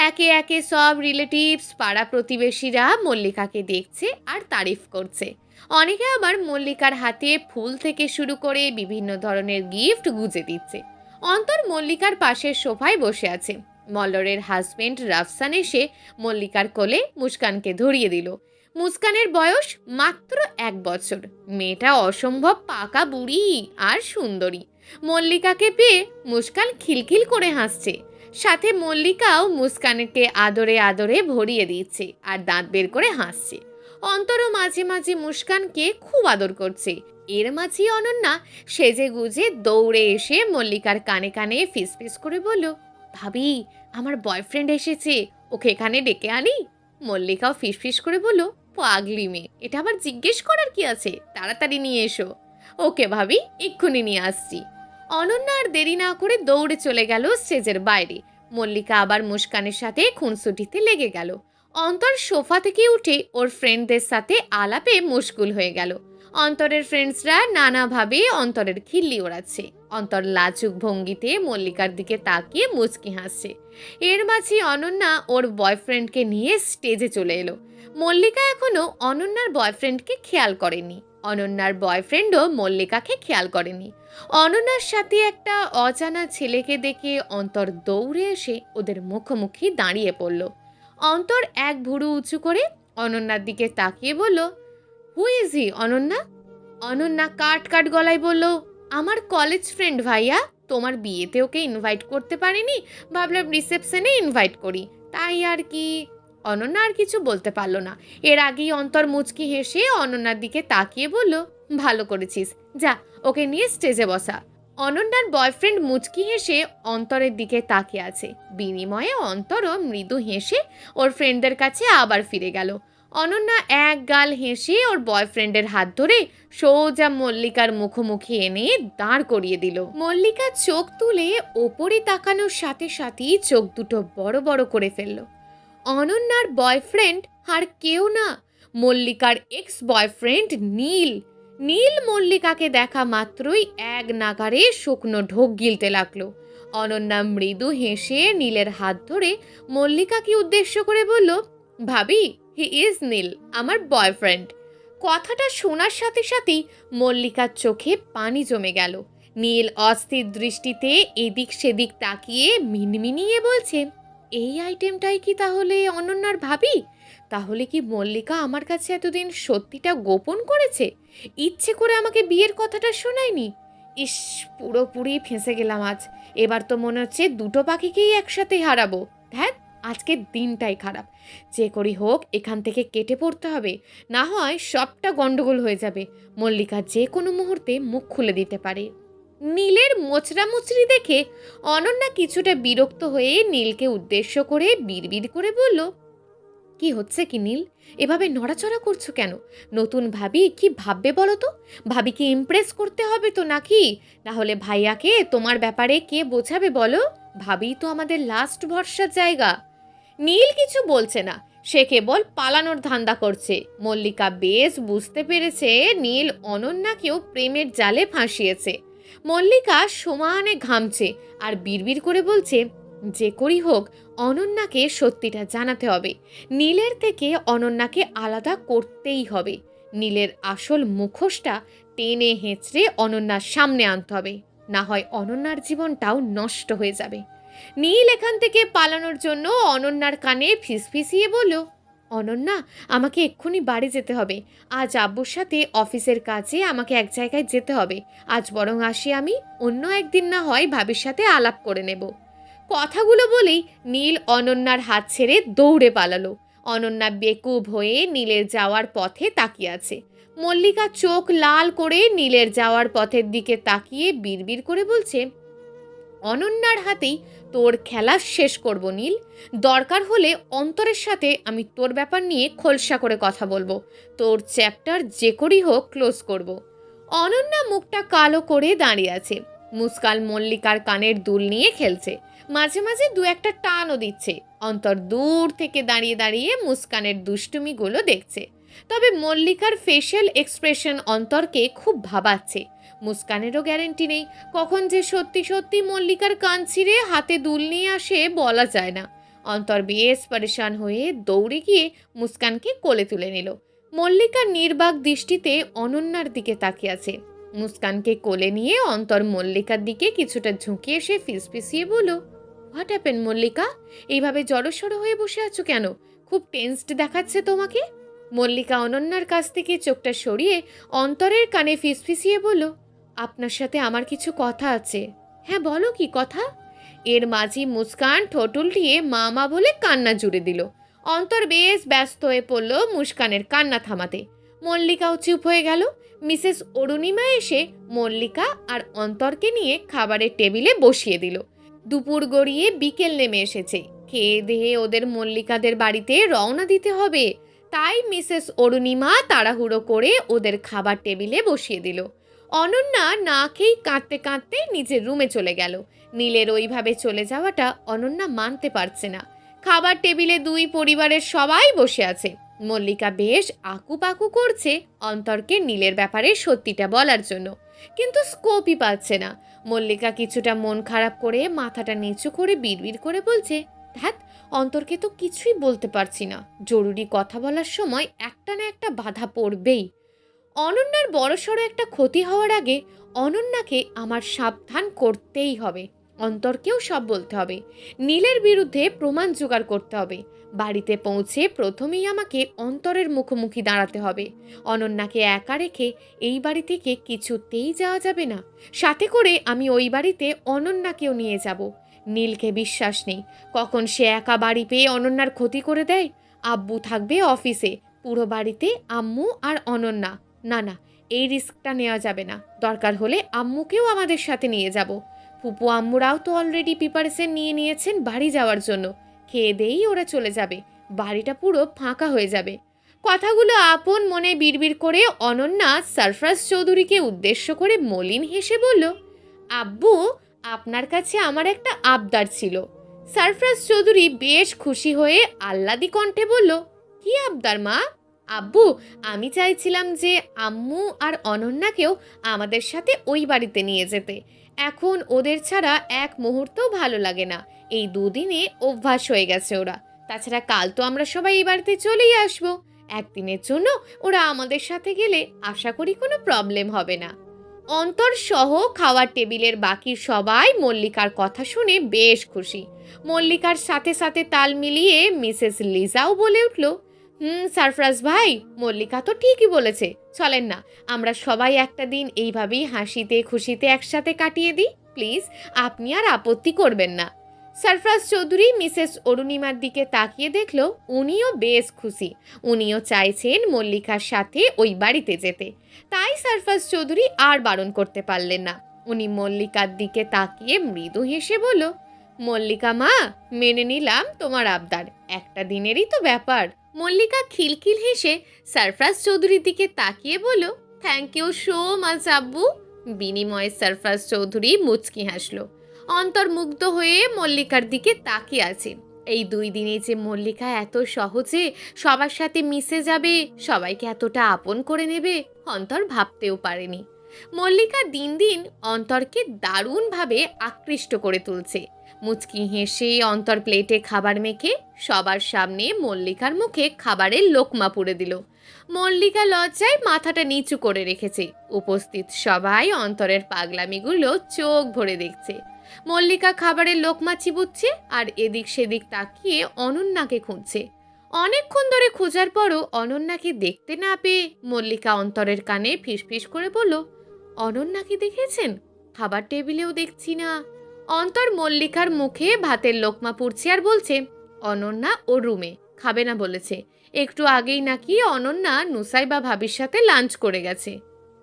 Speaker 1: একে একে সব রিলেটিভস পাড়া প্রতিবেশীরা মল্লিকাকে দেখছে আর তারিফ করছে। অনেকে আবার মল্লিকার হাতে ফুল থেকে শুরু করে বিভিন্ন ধরনের গিফট গুজে দিচ্ছে। অন্তর মল্লিকার পাশের সোফায় বসে আছে। মল্লরের হাজবেন্ড রাফসান এসে মল্লিকার কোলে মুস্কানকে ধরিয়ে দিল। মুস্কানের বয়স মাত্র 1 বছর। মেয়েটা অসম্ভব পাকা বুড়ি আর সুন্দরী। মল্লিকাকে পেয়ে মুস্কান খিলখিল করে হাসছে। সাথে মল্লিকাও মুস্কানকে আদরে আদরে ভরিয়ে দিচ্ছে আর দাঁত বের করে হাসছে। অন্তরও মাঝে মাঝে মুস্কানকে খুব আদর করছে। এর মাঝে অনন্যা সেজে গুজে দৌড়ে এসে মল্লিকার কানে কানে ফিস ফিস করে বলল, ভাবি আমার বয়ফ্রেন্ড এসেছে, ওকে এখানে ডেকে আনি? মল্লিকাও ফিস ফিস করে বলল, পাগলি মেয়ে, এটা আবার জিজ্ঞেস করার কি আছে, তাড়াতাড়ি নিয়ে এসো। ওকে ভাবি, এক্ষুনি নিয়ে আসছি। অনন্যা আর দেরি না করে দৌড়ে চলে গেল স্টেজের বাইরে। মল্লিকা আবার মুস্কানের সাথে খুনসুটিতে লেগে গেল। অন্তর সোফা থেকে উঠে ওর ফ্রেন্ডদের সাথে আলাপে মশগুল হয়ে গেল। অন্তরের ফ্রেন্ডসরা নানাভাবে অন্তরের খিল্লি ওড়াচ্ছে। অন্তর লাজুক ভঙ্গিতে মল্লিকার দিকে তাকিয়ে মুচকি হাসছে। এর মাঝে অনন্যা ওর বয়ফ্রেন্ডকে নিয়ে স্টেজে চলে এলো। মল্লিকা এখনো অনন্যার বয়ফ্রেন্ডকে খেয়াল করেনি। অনন্যার বয়ফ্রেন্ডও মল্লিকাকে খেয়াল করেনি। অনন্যার সাথে একটা অজানা ছেলেকে দেখে অন্তর দৌড়ে এসে ওদের মুখোমুখি দাঁড়িয়ে পড়ল। অন্তর এক ভুরু উঁচু করে অনন্যার দিকে তাকিয়ে বলল, who is he Ananya? Ananya কাট কাট গলায় বলল, আমার কলেজ ফ্রেন্ড ভাইয়া, তোমার বিয়েতে ওকে ইনভাইট করতে পারিনি, ভাবলাম রিসেপশনে ইনভাইট করি, তাই আর কি। অনন্যা আর কিছু বলতে পারল না। এর আগেই অন্তর মুচকি হেসে অনন্যার দিকে তাকিয়ে বলল, ভালো করেছিস, যা ওকে নিয়ে স্টেজে বসা। অনন্যার বয়ফ্রেন্ড মুচকি হেসে অন্তরের দিকে তাকিয়ে আছে। বিনিময়ে অন্তরও মৃদু হেসে ওর ফ্রেন্ডদের কাছে আবার ফিরে গেল। অনন্যা এক গাল হেসে ওর বয়ফ্রেন্ডের হাত ধরে সোজা মল্লিকার মুখোমুখি এনে দাঁড় করিয়ে দিল। মল্লিকা চোখ তুলে ওপরে তাকানোর সাথে সাথেই চোখ দুটো বড় বড় করে ফেলল। অনন্যার বয়ফ্রেন্ড আর কেউ না, মল্লিকার এক্স বয়ফ্রেন্ড নীল। নীল মল্লিকাকে দেখা মাত্রই এক নাগাড়ে শুকনো ঢোক গিলতে লাগলো। অনন্যা মৃদু হেসে নীলের হাত ধরে মল্লিকাকে উদ্দেশ্য করে বলল, ভাবি, হি ইজ নীল, আমার বয়ফ্রেন্ড। কথাটা শোনার সাথে সাথেই মল্লিকার চোখে পানি জমে গেল। নীল অস্থির দৃষ্টিতে এদিক সেদিক তাকিয়ে মিনমিনিয়ে বলছে, এই আইটেমটাই কি তাহলে অনন্যার ভাবি? তাহলে কি মল্লিকা আমার কাছে এতদিন সত্যিটা গোপন করেছে, ইচ্ছে করে আমাকে বিয়ের কথাটা শোনায়নি? ইস, পুরোপুরি ফেঁসে গেলাম আজ। এবার তো মনে হচ্ছে দুটো পাখিকেই একসাথে হারাবো। ধ্যাত, আজকের দিনটাই খারাপ। যে করি হোক এখান থেকে কেটে পড়তে হবে, না হয় সবটা গন্ডগোল হয়ে যাবে। মল্লিকা যে কোনো মুহূর্তে মুখ খুলে দিতে পারে। নীলের মোচড়ামুচড়ি দেখে অনন্যা কিছুটা বিরক্ত হয়ে নীলকে উদ্দেশ্য করে বিড়বিড় করে বলল, কি হচ্ছে কি নীল? এভাবে নড়াচড়া করছো কেন? নতুন ভাবি কি ভাববে বলো তো? ভাবিকে ইমপ্রেস করতে হবে তো নাকি? তাহলে ভাইয়াকে তোমার ব্যাপারে কে বোঝাবে বলো? ভাবি তো আমাদের লাস্ট ভরসার জায়গা। নীল কিছু বলছে না, সে কেবল পালানোর ধান্দা করছে। মল্লিকা বেশ বুঝতে পেরেছে নীল অনন্যাকেও প্রেমের জালে ফাঁসিয়েছে। মল্লিকা সমানে ঘামছে আর বিড়বিড় করে বলছে, যে করি হোক অনন্যাকে সত্যিটা জানাতে হবে। নীলের থেকে অনন্যাকে আলাদা করতেই হবে। নীলের আসল মুখোশটা টেনে হেঁচড়ে অনন্যার সামনে আনতে হবে, না হয় অনন্যার জীবনটাও নষ্ট হয়ে যাবে। নীল এখান থেকে পালানোর জন্য অনন্যার কানে ফিসফিসিয়ে বলল, অনন্যা, আমাকে এক্ষুনি বাড়ি যেতে হবে। আজ আব্বুর সাথে অফিসের কাজে আমাকে এক জায়গায় যেতে হবে। আজ বরং আসি আমি, অন্য একদিন না হয় ভাবির সাথে আলাপ করে নেব। কথাগুলো বলেই নীল অনন্যার হাত ছেড়ে দৌড়ে পালালো। অনন্যা বেকুব হয়ে নীলের যাওয়ার পথে তাকিয়ে আছে। মল্লিকা চোখ লাল করে নীলের যাওয়ার পথের দিকে তাকিয়ে বিড়বিড় করে বলছে, অনন্যার হাতেই তোর খেলা শেষ করব নীল। দরকার হলে অন্তরের সাথে আমি তোর ব্যাপার নিয়ে খোলসা করে কথা বলবো। তোর চ্যাপ্টার যে করেই হোক ক্লোজ করব। অনন্যা মুখটা কালো করে দাঁড়িয়ে আছে। মুস্কান মল্লিকার কানের দুল নিয়ে খেলছে, মাঝে মাঝে দু একটা টানও দিচ্ছে। অন্তর দূর থেকে দাঁড়িয়ে দাঁড়িয়ে মুস্কানের দুষ্টুমিগুলো দেখছে। তবে মল্লিকার ফেশিয়াল এক্সপ্রেশন অন্তরকে খুব ভাবাচ্ছে। মুস্কানেরও গ্যারেন্টি নেই কখন যে সত্যি সত্যি মল্লিকার কান ছিঁড়ে হাতে দুল নিয়ে আসে বলা যায় না। অন্তর বেশ পরেশান হয়ে দৌড়ে গিয়ে মুস্কানকে কোলে তুলে নিল। মল্লিকা নির্বাক দৃষ্টিতে অনন্যার দিকে তাকিয়ে আছে। মুস্কানকে কোলে নিয়ে অন্তর মল্লিকার দিকে কিছুটা ঝুঁকে এসে ফিসফিসিয়ে বলল, হোয়াট হ্যাপেন মল্লিকা? এইভাবে জড়সড় হয়ে বসে আছো কেন? খুব টেন্সড দেখাচ্ছে তোমাকে। মল্লিকা অনন্যার কাছ থেকে চোখটা সরিয়ে অন্তরের কানে ফিসফিসিয়ে বলল, আপনার সাথে আমার কিছু কথা আছে। হ্যাঁ বলো, কি কথা? এর মাঝি মুস্কান ঠোঁট উল্টিয়ে মা মা বলে কান্না জুড়ে দিল। অন্তর বেশ ব্যস্ত হয়ে পড়ল মুস্কানের কান্না থামাতে। মল্লিকাও চুপ হয়ে গেল। মিসেস অরুণিমা এসে মল্লিকা আর অন্তরকে নিয়ে খাবারের টেবিলে বসিয়ে দিল। দুপুর গড়িয়ে বিকেল নেমে এসেছে। খেয়ে দেয়ে ওদের মল্লিকাদের বাড়িতে রওনা দিতে হবে। তাই মিসেস অরুণিমা তাড়াহুড়ো করে ওদের খাবার টেবিলে বসিয়ে দিল। অনন্যা না খেয়েই কাঁদতে কাঁদতে নিজের রুমে চলে গেল। নীলের ওইভাবে চলে যাওয়াটা অনন্যা মানতে পারছে না। খাবার টেবিলে দুই পরিবারের সবাই বসে আছে। মল্লিকা বেশ আকুপাকু করছে অন্তরকে নীলের ব্যাপারে সত্যিটা বলার জন্য, কিন্তু স্কোপই পাচ্ছে না। মল্লিকা কিছুটা মন খারাপ করে মাথাটা নিচু করে বিড়বিড় করে বলছে, ধ্যাত, অন্তরকে তো কিছুই বলতে পারছি না। জরুরি কথা বলার সময় একটা না একটা বাধা পড়বেই। অনন্যার বড়সড় একটা ক্ষতি হওয়ার আগে অনন্যাকে আমার সাবধান করতেই হবে। অন্তরকেও সব বলতে হবে। নীলের বিরুদ্ধে প্রমাণ জোগাড় করতে হবে। বাড়িতে পৌঁছে প্রথমেই আমাকে অন্তরের মুখোমুখি দাঁড়াতে হবে। অনন্যাকে একা রেখে এই বাড়ি থেকে কিছুতেই যাওয়া যাবে না। সাথে করে আমি ওই বাড়িতে অনন্যাকেও নিয়ে যাব। নীলকে বিশ্বাস নেই কখন সে একা বাড়ি পেয়ে অনন্যার ক্ষতি করে দেয়। আব্বু থাকবে অফিসে, পুরো বাড়িতে আম্মু আর অনন্যা। না না, এই রিস্কটা নেওয়া যাবে না। দরকার হলে আম্মুকেও আমাদের সাথে নিয়ে যাব। ফুপু আম্মুরাও তো অলরেডি প্রিপারেশন নিয়ে নিয়েছেন বাড়ি যাওয়ার জন্য। খেয়ে দেই ওরা চলে যাবে, বাড়িটা পুরো ফাঁকা হয়ে যাবে। কথাগুলো আপন মনে বিড়বিড় করে অনন্যা সরফরাজ চৌধুরীকে উদ্দেশ্য করে মলিন হেসে বলল, আব্বু, আপনার কাছে আমার একটা আবদার ছিল। সরফরাজ চৌধুরী বেশ খুশি হয়ে আহ্লাদি কণ্ঠে বলল, কি আবদার মা? আব্বু, আমি চাইছিলাম যে আম্মু আর অনন্যাকেও আমাদের সাথে ওই বাড়িতে নিয়ে যেতে। এখন ওদের ছাড়া এক মুহূর্তও ভালো লাগে না। এই দুদিনে অভ্যাস হয়ে গেছে ওরা। তাছাড়া কাল তো আমরা সবাই এই বাড়িতে চলেই আসবো। একদিনের জন্য ওরা আমাদের সাথে গেলে আশা করি কোনো প্রবলেম হবে না। অন্তর সহ খাওয়ার টেবিলের বাকি সবাই মল্লিকার কথা শুনে বেশ খুশি। মল্লিকার সাথে সাথে তাল মিলিয়ে মিসেস লিজাও বলে উঠল, সারফরাজ ভাই, মল্লিকা তো ঠিকই বলেছে। চলেন না, আমরা সবাই একটা দিন এইভাবেই হাসিতে খুশিতে একসাথে কাটিয়ে দিই। প্লিজ, আপনি আর আপত্তি করবেন না। সারফরাজ চৌধুরী মিসেস অরুণিমার দিকে তাকিয়ে দেখল উনিও বেশ খুশি। উনিও চাইছেন মল্লিকার সাথে ওই বাড়িতে যেতে। তাই সারফরাজ চৌধুরী আর বারণ করতে পারলেন না। উনি মল্লিকার দিকে তাকিয়ে মৃদু হেসে বলল, মল্লিকা মা, মেনে নিলাম তোমার আবদার, একটা দিনেরই তো ব্যাপার। মল্লিকা খিলখিল হেসে সারফরাজ চৌধুরীর দিকে তাকিয়ে বলল, থ্যাংক ইউ সো মাচ আব্বু। বিনিময়ে সারফরাজ চৌধুরী মুচকি হাসলো। অন্তর্মুগ্ধ হয়ে মল্লিকার দিকে তাকিয়ে আছে। এই 2 দিনে যে মল্লিকা এত সহজে সবার সাথে মিশে যাবে, সবাইকে এতটা আপন করে নেবে, অন্তর ভাবতেও পারেনি। মল্লিকা দিন দিন অন্তরকে দারুণভাবে আকৃষ্ট করে তুলছে। মুচকি হেসে অন্তর প্লেটে খাবার মেখে সবার সামনে মল্লিকার মুখে খাবারের লোকমা পুরে দিল। মল্লিকা লজ্জায় মাথাটা নিচু করে রেখেছে। উপস্থিত সবাই অন্তরের পাগলামিগুলো চোখ ভরে দেখছে। মল্লিকা খাবারের লোকমা চিবুচ্ছে আর এদিক সেদিক তাকিয়ে অনন্যাকে খুঁজছে। অনেকক্ষণ ধরে খোঁজার পরও অনন্যাকে দেখতে না পেয়ে মল্লিকা অন্তরের কানে ফিসফিস করে বলল, অনন্যাকে দেখেছেন? খাবার টেবিলেও দেখছি না। অন্তর মল্লিকার মুখে ভাতের লোকমা পুড়ছে আর বলছে, অনন্যা ওর রুমে খাবে না বলেছে। একটু আগেই নাকি অনন্যা নুসাইবা ভাবির সাথে লাঞ্চ করে গেছে।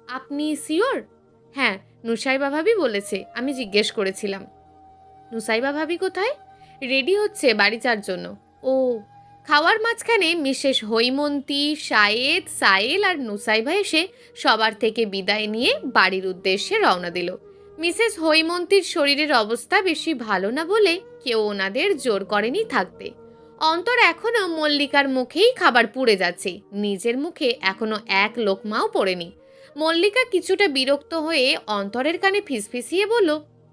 Speaker 1: আপনি শিওর? হ্যাঁ, নুসাইবা ভাবি বলেছে, আমি জিজ্ঞেস করেছিলাম। নুসাইবা ভাবি কোথায়? রেডি হচ্ছে বাড়ি যাওয়ার জন্য। ও। খাওয়ার মাঝখানে মিসেস হৈমন্তী, শায়েদ, সায়েল আর নুসাইবা এসে সবার থেকে বিদায় নিয়ে বাড়ির উদ্দেশ্যে রওনা দিল। মিসেস হৈমন্তীর শরীরের অবস্থা বেশি ভালো না বলে কেউ ওনাদের জোর করেনি থাকতে। অন্তর এখনো মল্লিকার মুখেই খাবার পুড়ে যাচ্ছে, নিজের মুখে এখনো এক লোকমাও পড়েনি। মল্লিকা কিছুটা বিরক্ত হয়ে অন্তরের কানে ফিসফিসিয়ে বলল,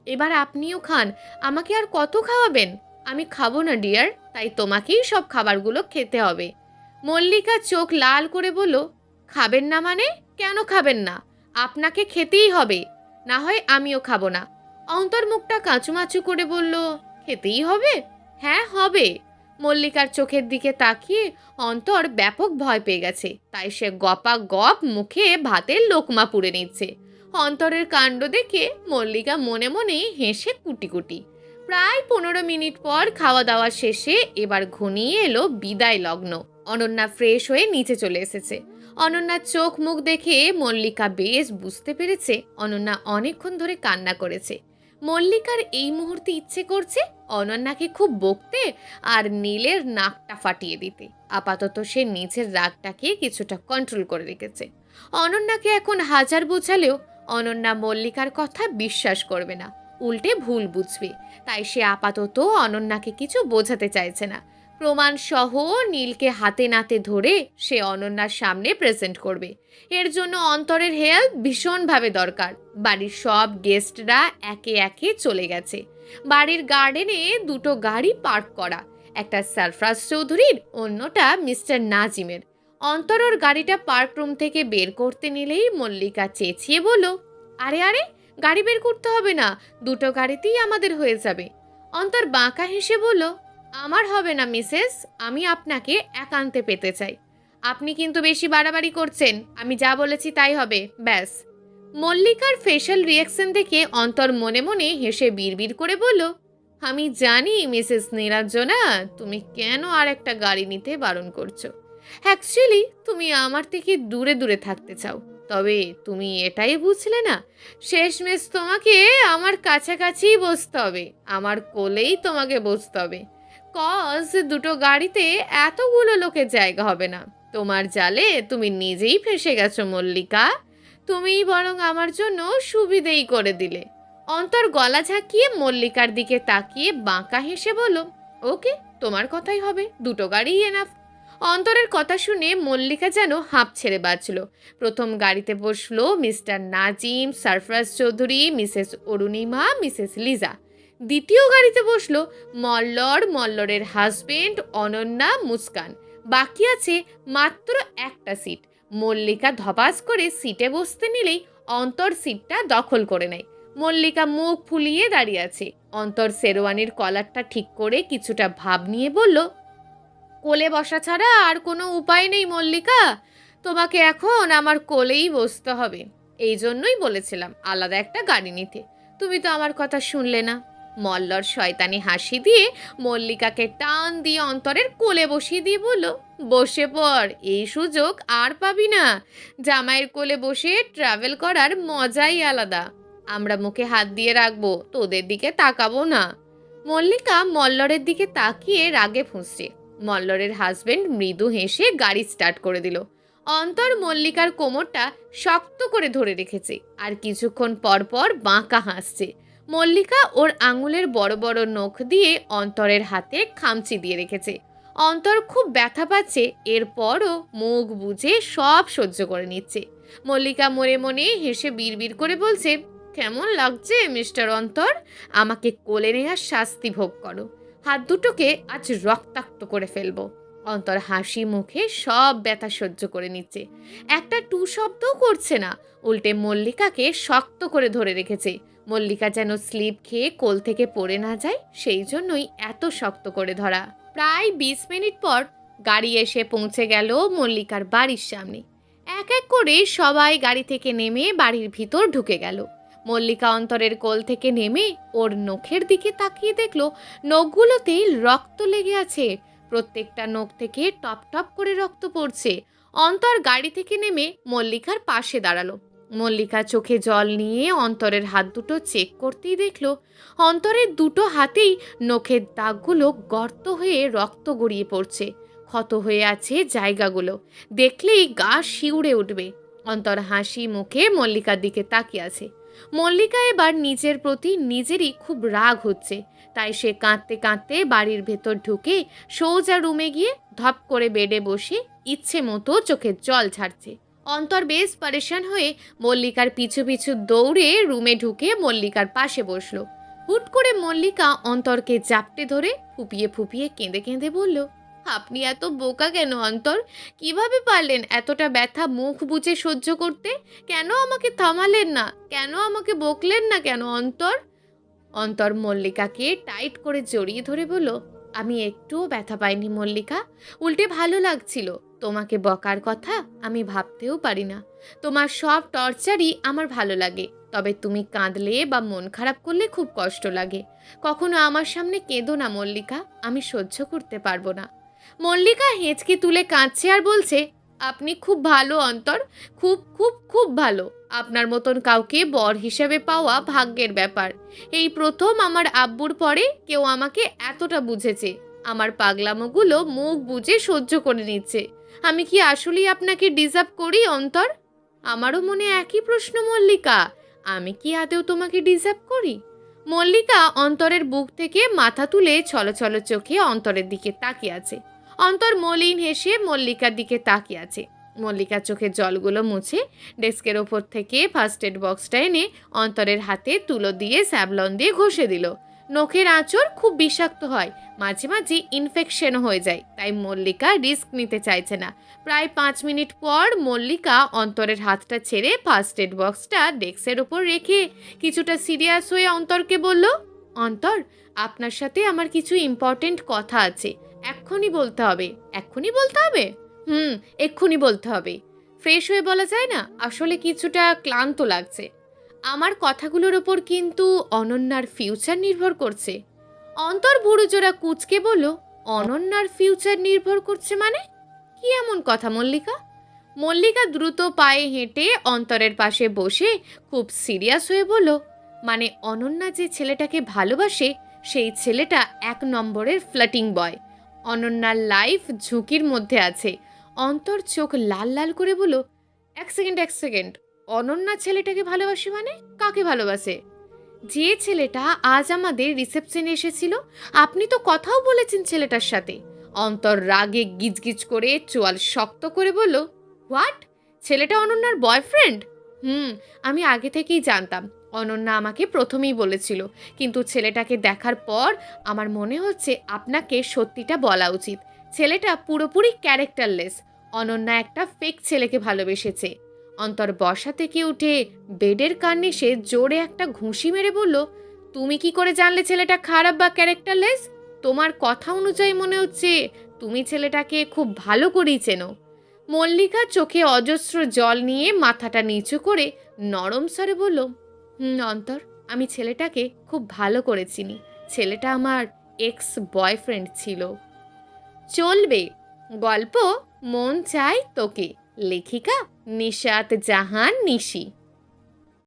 Speaker 1: এবার আপনিও খান, আমাকে আর কত খাওয়াবেন? আমি খাবো না ডিয়ার, তাই তোমাকেই সব খাবারগুলো খেতে হবে। মল্লিকা চোখ লাল করে বলল, খাবেন না মানে? কেন খাবেন না? আপনাকে খেতেই হবে, না হয় আমিও খাবো না। অন্তর মুখটা কাঁচুমাচু করে বলল, খেতেই হবে? হ্যাঁ হবে। মল্লিকার চোখের দিকে তাকিয়ে অন্তর ব্যাপক ভয় পেয়ে গেছে, তাই সে গপা গপ মুখে ভাতের লোকমা পুড়ে নিচ্ছে। অন্তরের কাণ্ড দেখে মল্লিকা মনে মনে হেসে কুটি কুটি। প্রায় 15 মিনিট পর খাওয়া দাওয়া শেষে এবার ঘনিয়ে এলো বিদায় লগ্ন। অনন্যা ফ্রেশ হয়ে নিচে চলে এসেছে। অনন্যার চোখ মুখ দেখে মল্লিকা বেশ বুঝতে পেরেছে অনন্যা অনেকক্ষণ ধরে কান্না করেছে। মল্লিকার এই মুহূর্তে ইচ্ছে করছে অনন্যাকে খুব বকতে আর নীলের নাকটা ফাটিয়ে দিতে। আপাতত সে নিজের রাগটাকে কিছুটা কন্ট্রোল করে রেখেছে। অনন্যাকে এখন হাজার বোঝালেও অনন্যা মল্লিকার কথা বিশ্বাস করবে না, উল্টে ভুল বুঝবে। তাই সে আপাতত অনন্যাকে কিছু বোঝাতে চাইছে না। প্রমাণ সহ নীলকে হাতে নাতে ধরে সে অনন্যার সামনে প্রেজেন্ট করবে। এর জন্য অন্তরের হেল্প ভীষণভাবে দরকার। বাড়ির সব গেস্টরা একে একে চলে গেছে। বাড়ির গার্ডেনে 2টো গাড়ি পার্ক করা, একটা সারফরাজ চৌধুরীর, অন্যটা মিস্টার নাজিমের। অন্তর ওর গাড়িটা পার্ক রুম থেকে বের করতে নিলেই মল্লিকা চেঁচিয়ে বলল, আরে আরে, গাড়ি বের করতে হবে না, 2টো গাড়িতেই আমাদের হয়ে যাবে। অন্তর বাঁকা হেসে বলল, আমার হবে না মিসেস, আমি আপনাকে একান্তে পেতে চাই। আপনি কিন্তু বেশি বাড়াবাড়ি করছেন, আমি যা বলেছি তাই হবে, ব্যাস। মল্লিকার ফেশিয়াল রিয়াকশন দেখে অন্তর মনে মনে হেসে বিড়বিড় করে বলল, আমি জানি মিসেস নীলাঞ্জনা, তুমি কেন আর একটা গাড়ি নিতে বারণ করছো। অ্যাকচুয়ালি তুমি আমার থেকে দূরে দূরে থাকতে চাও, তবে তুমি এটাই বুঝলে না, শেষমেশ তোমাকে আমার কাছাকাছিই বসতে হবে, আমার কোলেই তোমাকে বসতে হবে। কজ 2টো গাড়িতে এতগুলো লোকের জায়গা হবে না। তোমার জালে তুমি নিজেই ফেসে গেছো মল্লিকা, তুমিই বরং আমার জন্য সুবিধেই করে দিলে। অন্তর গলা ঝাঁকিয়ে মল্লিকার দিকে তাকিয়ে বাঁকা হেসে বলল, ওকে, তোমার কথাই হবে, 2টো গাড়িই এনাফ। অন্তরের কথা শুনে মল্লিকা যেন হাঁপ ছেড়ে বাঁচল। প্রথম গাড়িতে বসলো mister Nazim, Sarfaraz Chowdhury, Mrs Arunima, Mrs Liza. দ্বিতীয় গাড়িতে বসলো মল্লরের হাজবেন্ড, অনন্যা, মুস্কান। বাকি আছে মাত্র একটা সিট। মল্লিকা ধপাস করে সিটে বসতে নিলেই অন্তর সিটটা দখল করে নেয়। মল্লিকা মুখ ফুলিয়ে দাঁড়িয়ে আছে। অন্তর শেরওয়ানির কলারটা ঠিক করে কিছুটা ভাব নিয়ে বলল, কোলে বসা ছাড়া আর কোনো উপায় নেই মল্লিকা, তোমাকে এখন আমার কোলেই বসতে হবে। এই জন্যই বলেছিলাম আলাদা একটা গাড়ি নিতে, তুমি তো আমার কথা শুনলে না। মল্লর শয়তানি হাসি দিয়ে মল্লিকাকে টান দিয়ে অন্তরের কোলে বসিয়ে দিয়ে বলল, বসে পড়, এই সুযোগ আর পাবি না। জামাইয়ের কোলে বসে ট্রাভেল করার মজাই আলাদা। আমরা মুখে হাত দিয়ে রাখবো, তোদের দিকে তাকাবো না। মল্লিকা মল্লরের দিকে তাকিয়ে রাগে ফুঁসছে। মল্লরের হাজবেন্ড মৃদু হেসে গাড়ি স্টার্ট করে দিল। অন্তর মল্লিকার কোমরটা শক্ত করে ধরে রেখেছে আর কিছুক্ষণ পর পর বাঁকা হাসছে। মল্লিকা ওর আঙুলের বড় বড় নখ দিয়ে অন্তরের হাতে খামচি দিয়ে রেখেছে। অন্তর খুব ব্যথা পাচ্ছে, এরপরও মুখ বুজে সব সহ্য করে নিচ্ছে। মল্লিকা মনে মনে হেসে বিড়বিড় করে বলছে, কেমন লাগছে মিস্টার অন্তর? আমাকে কোলে নেওয়ার শাস্তি ভোগ করো, হাত দুটোকে আজ রক্তাক্ত করে ফেলবো। অন্তর হাসি মুখে সব ব্যথা সহ্য করে নিচ্ছে, একটা টু শব্দও করছে না, উল্টে মল্লিকাকে শক্ত করে ধরে রেখেছে। মল্লিকা যেন স্লিপ খেয়ে কোল থেকে পড়ে না যায়, সেই জন্যই এত শক্ত করে ধরা। প্রায় 20 মিনিট পর গাড়ি এসে পৌঁছে গেল মল্লিকার বাড়ির সামনে। এক এক করে সবাই গাড়ি থেকে নেমে বাড়ির ভিতর ঢুকে গেল। মল্লিকা অন্তরের কোল থেকে নেমে ওর নখের দিকে তাকিয়ে দেখলো নখগুলোতেই রক্ত লেগে আছে। প্রত্যেকটা নখ থেকে টপ টপ করে রক্ত পড়ছে। অন্তর গাড়ি থেকে নেমে মল্লিকার পাশে দাঁড়ালো। মল্লিকা চোখে জল নিয়ে অন্তরের হাত দুটো চেক করতেই দেখলো অন্তরের দুটো হাতেই নখের দাগগুলো গর্ত হয়ে রক্ত গড়িয়ে পড়ছে। ক্ষত হয়ে আছে জায়গাগুলো, দেখলেই গা শিউরে উঠবে। অন্তর হাসি মুখে মল্লিকার দিকে তাকিয়ে আছে। মল্লিকা এবার নিজের প্রতি নিজেরই খুব রাগ হচ্ছে, তাই সে কাঁদতে কাঁদতে বাড়ির ভেতর ঢুকে সোজা রুমে গিয়ে ধপ করে বেডে বসে ইচ্ছে মতো চোখের জল ছাড়ছে। অন্তর বেশ পরেশান হয়ে মল্লিকার পিছু পিছু দৌড়ে রুমে ঢুকে মল্লিকার পাশে বসলো। হুট করে মল্লিকা অন্তরকে জাপটে ধরে ফুপিয়ে ফুপিয়ে কেঁদে কেঁদে বলল, আপনি এত বোকা কেন অন্তর? কিভাবে পারলেন এতটা ব্যথা মুখ বুজে সহ্য করতে? কেন আমাকে থামালেন না? কেন আমাকে বকলেন না কেন অন্তর? অন্তর মল্লিকাকে টাইট করে জড়িয়ে ধরে বলল, আমি একটুও ব্যথা পাইনি মল্লিকা, উল্টে ভালো লাগছিল। তোমাকে বকার কথা আমি ভাবতেও পারি না। তোমার সব টর্চারই আমার ভালো লাগে, তবে তুমি কাঁদলে বা মন খারাপ করলে খুব কষ্ট লাগে। কখনো আমার সামনে কেঁদো না মল্লিকা, আমি সহ্য করতে পারবো না। মল্লিকা হেঁচকি তুলে কাঁদছে আর বলছে, আপনি খুব ভালো অন্তর, খুব খুব খুব ভালো। আপনার মতন কাউকে বর হিসেবে পাওয়া ভাগ্যের ব্যাপার। এই প্রথম আমার আব্বুর পরে কেউ আমাকে এতটা বুঝেছে। আমার পাগলামোগুলো মুখ বুজে সহ্য করে নিচ্ছে। আমি কি আসলেই আপনাকে ডিজার্ভ করি অন্তর? আমারও মনে একই প্রশ্ন মল্লিকা, আমি কি আদৌ তোমাকে ডিজার্ভ করি? মল্লিকা অন্তরের বুক থেকে মাথা তুলে ছলছল চোখে অন্তরের দিকে তাকিয়ে আছে। অন্তর মলিন হেসে মল্লিকার দিকে তাকিয়ে আছে। মল্লিকার চোখের জলগুলো মুছে ডেস্কের ওপর থেকে ফার্স্ট এড বক্সটা এনে অন্তরের হাতে তুলো দিয়ে স্যাভলন দিয়ে ঘষে দিল। নখের আঁচড় খুব বিষাক্ত হয়, মাঝে মাঝে ইনফেকশনও হয়ে যায়, তাই মল্লিকা রিস্ক নিতে চাইছে না। প্রায় 5 মিনিট পর মল্লিকা অন্তরের হাতটা ছেড়ে ফার্স্ট এড বক্সটা ডেস্কের ওপর রেখে কিছুটা সিরিয়াস হয়ে অন্তরকে বলল, অন্তর, আপনার সাথে আমার কিছু ইম্পর্টেন্ট কথা আছে, এক্ষুনি বলতে হবে। এক্ষুনি বলতে হবে? এক্ষুনি বলতে হবে। ফ্রেশ হয়ে বলা যায় না? আসলে কিছুটা ক্লান্ত লাগছে। আমার কথাগুলোর ওপর কিন্তু অনন্যার ফিউচার নির্ভর করছে। অন্তর ভুরুজোড়া কুঁচকে বলল, অনন্যার ফিউচার নির্ভর করছে মানে? কি এমন কথা মল্লিকা? মল্লিকা দ্রুত পায়ে হেঁটে অন্তরের পাশে বসে খুব সিরিয়াস হয়ে বলল, মানে অনন্যা যে ছেলেটাকে ভালোবাসে সেই ছেলেটা 1 নম্বরের ফ্লার্টিং বয়। অনন্যার লাইফ ঝুঁকির মধ্যে আছে। অন্তর চোখ লাল লাল করে বলল, এক সেকেন্ড, অনন্যা ছেলেটাকে ভালোবাসে মানে? কাকে ভালোবাসে? যে ছেলেটা আজ আমাদের রিসেপশনে এসেছিল, আপনি তো কথাও বলেছেন ছেলেটার সাথে। অন্তর রাগে গিজগিজ করে চোয়াল শক্ত করে বলল, হোয়াট? ছেলেটা অনন্যার বয়ফ্রেন্ড? আমি আগে থেকেই জানতাম। অনন্যা আমাকে প্রথমেই বলেছিল, কিন্তু ছেলেটাকে দেখার পর আমার মনে হচ্ছে আপনাকে সত্যিটা বলা উচিত। ছেলেটা পুরোপুরি ক্যারেক্টারলেস। অনন্যা একটা ফেক ছেলেকে ভালোবেসেছে। অন্তর বসা থেকে উঠে বেডের কার্নিশে জোরে একটা ঘুষি মেরে বলল, তুমি কি করে জানলে ছেলেটা খারাপ বা ক্যারেক্টারলেস? তোমার কথা অনুযায়ী মনে হচ্ছে তুমি ছেলেটাকে খুব ভালো করেই চেনো। মল্লিকা চোখে অজস্র জল নিয়ে মাথাটা নিচু করে নরম স্বরে বলল, অন্তর, আমি ছেলেটাকে খুব ভালো করে চিনি। ছেলেটা আমার এক্স বয়ফ্রেন্ড ছিল। চলবে গল্প মন চাই তোকে, লেখিকা নিশাত জাহান নিশি।